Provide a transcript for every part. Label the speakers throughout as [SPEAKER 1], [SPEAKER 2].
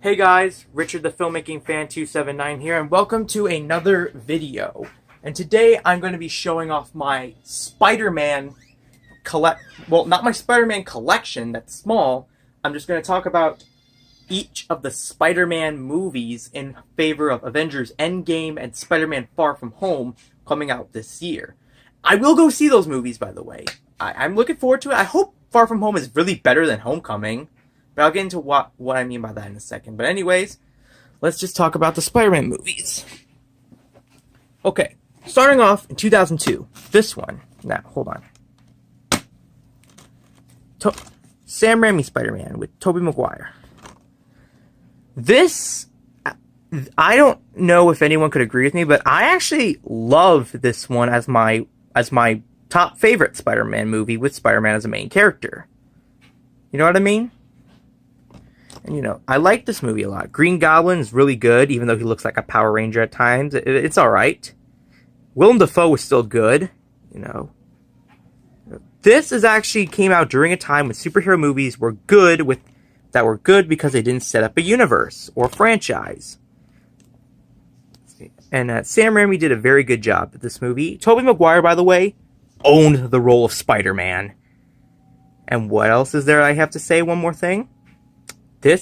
[SPEAKER 1] Hey guys, Richard the Filmmaking Fan 279 here, and welcome to another video. And today I'm going to be showing off my Spider-Man not my Spider-Man collection, that's small. I'm just going to talk about each of the Spider-Man movies in favor of Avengers Endgame and Spider-Man Far From Home coming out this year. I will go see those movies, by the way. I'm looking forward to it. I hope Far From Home is really better than Homecoming. But I'll get into what I mean by that in a second. But anyways, let's just talk about the Spider-Man movies. Okay, starting off in 2002. This one. Now, hold on. Sam Raimi Spider-Man with Tobey Maguire. This, I don't know if anyone could agree with me, but I actually love this one as my top favorite Spider-Man movie with Spider-Man as a main character. You know what I mean? And, I like this movie a lot. Green Goblin is really good, even though he looks like a Power Ranger at times. It's alright. Willem Dafoe was still good, This actually came out during a time when superhero movies were good because they didn't set up a universe or franchise. And Sam Raimi did a very good job with this movie. Tobey Maguire, by the way, owned the role of Spider-Man. And what else is there I have to say? One more thing. I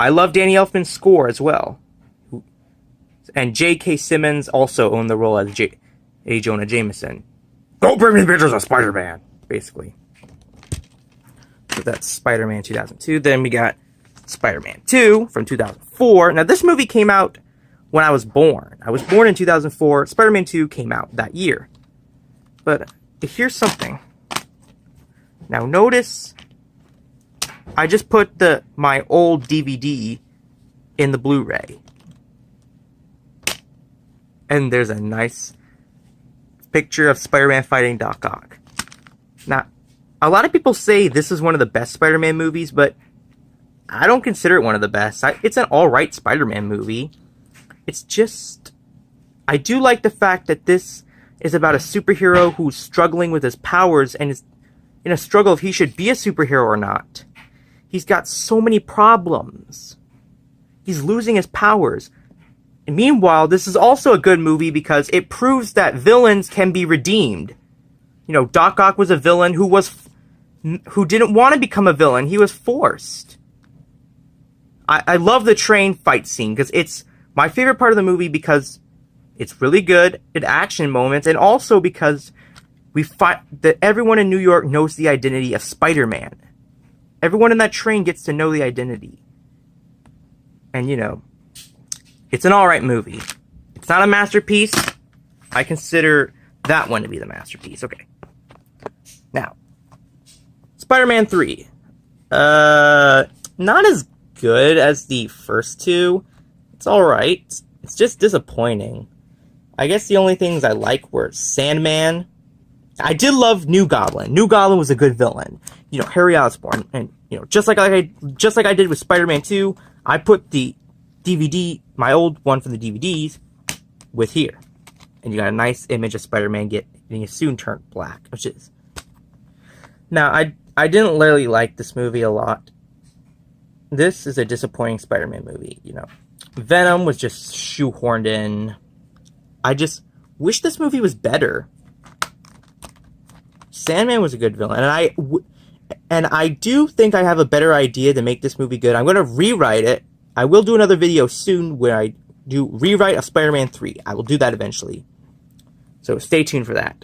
[SPEAKER 1] love Danny Elfman's score as well. And J.K. Simmons also owned the role as A. Jonah Jameson. Don't bring me pictures of Spider-Man, basically. So that's Spider-Man 2002. Then we got Spider-Man 2 from 2004. Now, this movie came out when I was born. I was born in 2004. Spider-Man 2 came out that year. But here's something. Now, notice I just put my old DVD in the Blu-ray. And there's a nice picture of Spider-Man fighting Doc Ock. Now, a lot of people say this is one of the best Spider-Man movies, but I don't consider it one of the best. It's an alright Spider-Man movie. It's just, I do like the fact that this is about a superhero who's struggling with his powers and is in a struggle if he should be a superhero or not. He's got so many problems. He's losing his powers. And meanwhile, this is also a good movie because it proves that villains can be redeemed. Doc Ock was a villain who didn't want to become a villain. He was forced. I love the train fight scene because it's my favorite part of the movie because it's really good at action moments and also because we find that everyone in New York knows the identity of Spider-Man. Everyone in that train gets to know the identity. And, it's an alright movie. It's not a masterpiece. I consider that one to be the masterpiece. Okay. Now, Spider-Man 3. Not as good as the first two. It's alright. It's just disappointing. I guess the only things I like were Sandman. I did love New Goblin. New Goblin was a good villain. Harry Osborn. And, just like I did with Spider-Man 2, I put the DVD, my old one from the DVDs, with here. And you got a nice image of Spider-Man getting his suit turned black, which is. Now, I didn't really like this movie a lot. This is a disappointing Spider-Man movie, Venom was just shoehorned in. I just wish this movie was better. Sandman was a good villain, and I do think I have a better idea to make this movie good. I'm going to rewrite it. I will do another video soon where I do rewrite of Spider-Man 3. I will do that eventually. So stay tuned for that.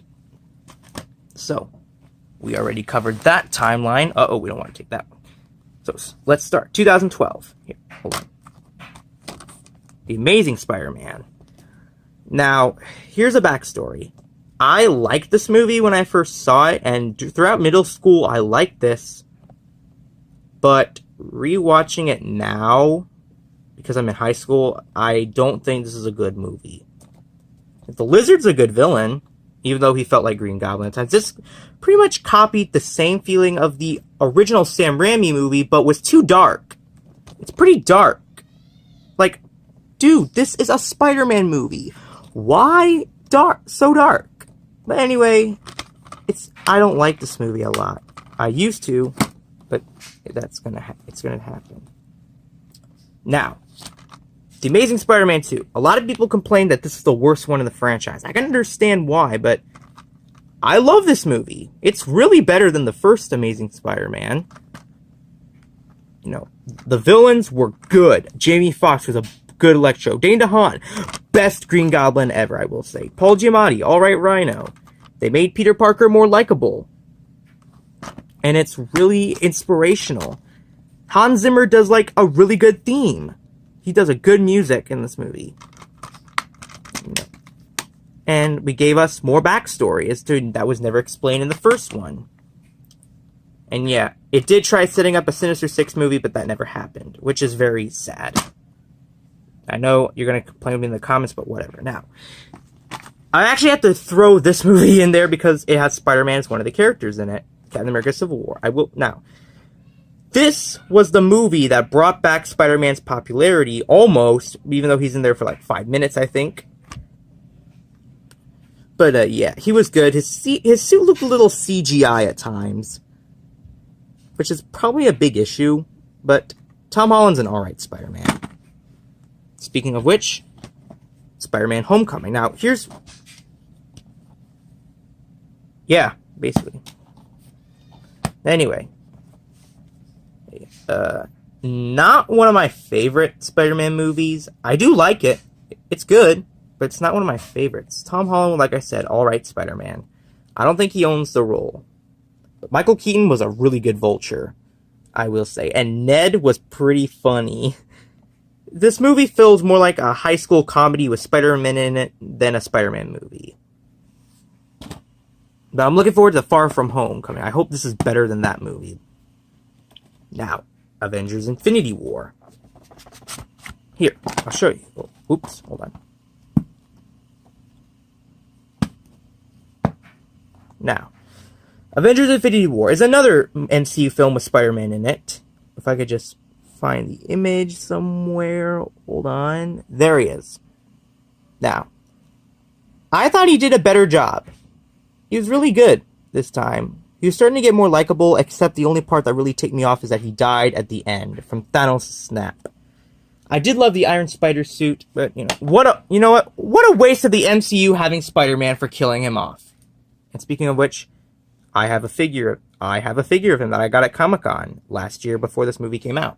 [SPEAKER 1] So, we already covered that timeline. Uh-oh, we don't want to take that one. So, let's start. 2012. Here, hold on. The Amazing Spider-Man. Now, here's a backstory. I liked this movie when I first saw it, and throughout middle school, I liked this. But rewatching it now, because I'm in high school, I don't think this is a good movie. The Lizard's a good villain, even though he felt like Green Goblin at times. This pretty much copied the same feeling of the original Sam Raimi movie, but was too dark. It's pretty dark. Like, dude, this is a Spider-Man movie. Why so dark? But anyway, I don't like this movie a lot. I used to, but it's gonna happen. Now, The Amazing Spider-Man 2. A lot of people complain that this is the worst one in the franchise. I can understand why, but I love this movie. It's really better than the first Amazing Spider-Man. You know, the villains were good. Jamie Foxx was a good Electro. Dane DeHaan, best Green Goblin ever, I will say. Paul Giamatti, alright Rhino. They made Peter Parker more likable. And it's really inspirational. Hans Zimmer does, like, a really good theme. He does a good music in this movie. And we gave us more backstory as to that was never explained in the first one. And yeah, it did try setting up a Sinister Six movie, but that never happened, which is very sad. I know you're going to complain with me in the comments, but whatever. Now, I actually have to throw this movie in there because it has Spider-Man as one of the characters in it. Captain America Civil War. Now, this was the movie that brought back Spider-Man's popularity, almost, even though he's in there for like 5 minutes, I think. But, yeah, he was good. His suit looked a little CGI at times, which is probably a big issue, but Tom Holland's an alright Spider-Man. Speaking of which, Spider-Man Homecoming. Now, here's... Yeah, basically. Anyway. Not one of my favorite Spider-Man movies. I do like it. It's good, but it's not one of my favorites. Tom Holland, like I said, alright Spider-Man. I don't think he owns the role. But Michael Keaton was a really good Vulture, I will say. And Ned was pretty funny. This movie feels more like a high school comedy with Spider-Man in it than a Spider-Man movie. But I'm looking forward to Far From Home coming. I hope this is better than that movie. Now, Avengers Infinity War. Here, I'll show you. Oh, oops, hold on. Now, Avengers Infinity War is another MCU film with Spider-Man in it. If I could just find the image somewhere. Hold on. There he is. Now, I thought he did a better job. He was really good this time. He was starting to get more likable, except the only part that really ticked me off is that he died at the end from Thanos' snap. I did love the Iron Spider suit, but what a waste of the MCU having Spider-Man for killing him off. And speaking of which, I have a figure of him that I got at Comic-Con last year before this movie came out.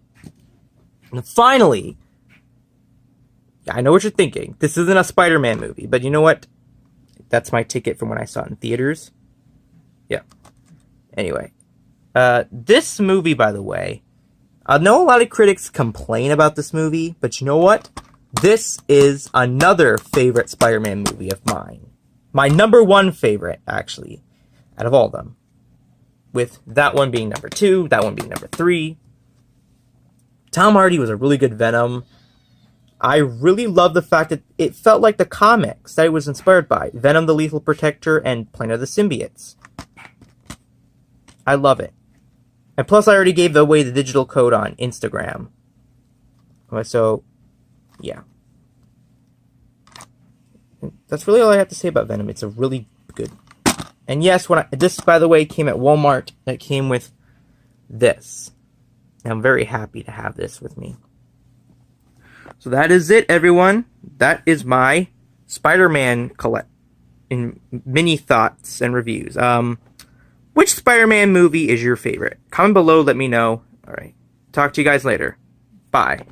[SPEAKER 1] And finally, I know what you're thinking. This isn't a Spider-Man movie, but you know what? That's my ticket from when I saw it in theaters. Yeah. Anyway, this movie, by the way, I know a lot of critics complain about this movie, but you know what? This is another favorite Spider-Man movie of mine. My number one favorite, actually, out of all of them. With that one being number 2, that one being number 3. Tom Hardy was a really good Venom. I really love the fact that it felt like the comics that it was inspired by. Venom the Lethal Protector and Planet of the Symbiotes. I love it. And plus I already gave away the digital code on Instagram. So, yeah. That's really all I have to say about Venom. It's a really good... And yes, this, by the way, came at Walmart. It came with this. And I'm very happy to have this with me. So that is it, everyone. That is my Spider-Man mini thoughts and reviews. Which Spider-Man movie is your favorite? Comment below, let me know. Alright. Talk to you guys later. Bye.